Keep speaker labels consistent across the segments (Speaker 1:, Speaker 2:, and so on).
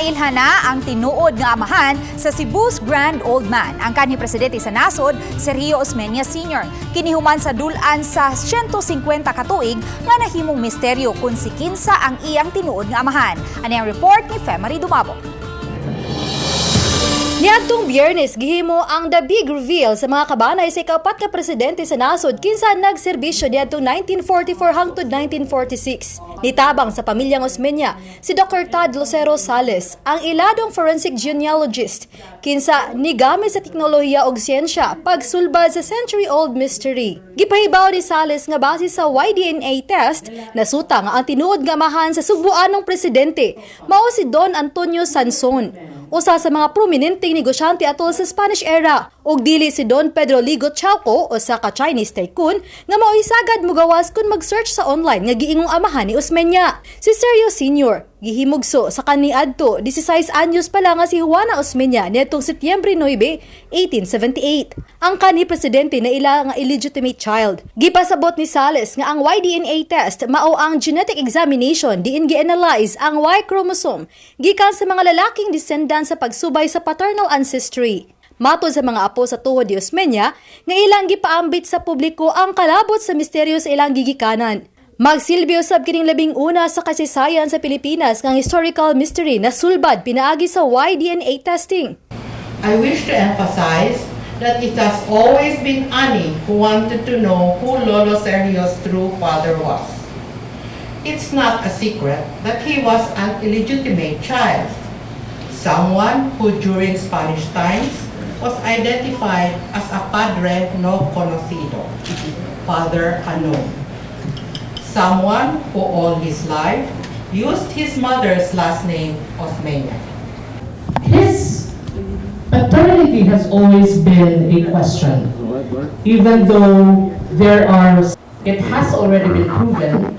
Speaker 1: Nailhan na ang tinuod nga amahan sa Cebu's Grand Old Man, ang kanhi Presidente sa nasod, Sergio Osmeña Sr. Kinihuman sa dulan sa 150 katuig nga nahimong misteryo kung si kinsa ang iyang tinuod nga amahan. Ani ang report ni Femari Dumabo.
Speaker 2: Niadtong Biyernes gihimo ang the big reveal sa mga kabanay sa ikapat ka presidente sa nasod kinsa nagserbisyo niadtong 1944 hangtod 1946. Nitabang sa pamilyang Osmeña si Dr. Todd Lucero Sales, ang iladong forensic genealogist kinsa nigamit sa teknolohiya ug siyensya pagsulbad sa century-old mystery. Gipahibaw ni Sales nga base sa Y-DNA test nasuta nga ang tinuod nga amahan sa Sugboanong presidente mao si Don Antonio Sanson, usa sa mga prominenteng negosyante atol sa Spanish era, ug dili si Don Pedro Ligo Chauco, usa ka Chinese tycoon nga mao'y sagad mogawas kung mag-search sa online nga giingong amahan ni Osmeña. Si Sergio Sr. gihimugso sa kaniadto 16 anyos pa lang nga si Juana Osmeña niadtong Setyembre 9, 1878. Ang kanhi presidente na ila nga illegitimate child. Gipasabot ni Sales nga ang Y-DNA test mao ang genetic examination diin gi-analyze ang Y chromosome gikan sa mga lalaking descendant sa pagsubay sa paternal ancestry. Matod sa mga apo sa tuhod ni Osmeña nga ilang gipaambit sa publiko ang kalabot sa misteryo sa ilang gigikanan. Magsilbi usab kining labing una sa kasaysayan sa Pilipinas ng historical mystery na sulbad pinaagi sa Y-DNA testing.
Speaker 3: I wish to emphasize that it has always been Annie who wanted to know who Lolo Sergio's true father was. It's not a secret that he was an illegitimate child, someone who during Spanish times was identified as a padre no conocido, father unknown. Someone who all his life used his mother's last name, Osmeña.
Speaker 4: His paternity has always been a question, even though it has already been proven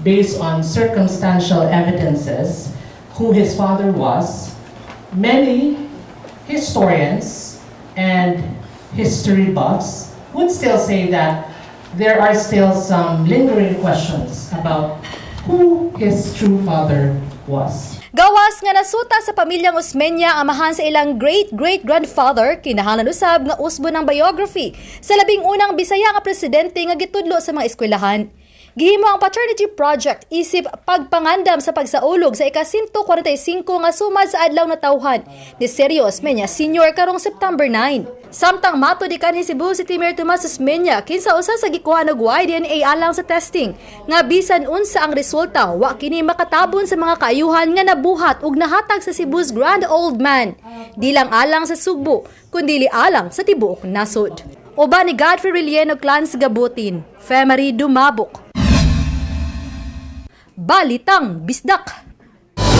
Speaker 4: based on circumstantial evidences who his father was. Many historians and history buffs would still say that there are still some lingering questions about who his true father was.
Speaker 2: Gawas nga nasuta sa pamilyang Osmeña ang amahan sa ilang great-great-grandfather, kinahanglan usab nga usbo ng biography sa labing unang Bisaya nga presidente nga gitudlo sa mga eskwelahan. Gihimo ang paternity project isip pagpangandam sa pagsaulog sa ika-145 nga sumad sa adlaw na tawhan ni Sergio Osmeña Sr. karong September 9. Samtang matod kanhi Cebu City Mayor Tomas Osmeña kinsa usa sa gikuha og Y-DNA alang sa testing nga bisan unsa ang resulta wa kini makatabon sa mga kaayuhan nga nabuhat ug nahatag sa Cebu's Grand Old Man, di lang alang sa Sugbo kundi alang sa tibuok nasod. Uban ni Godfrey Relieno Clans Gabutin, Femari Dumabok. Balitang Bisdak.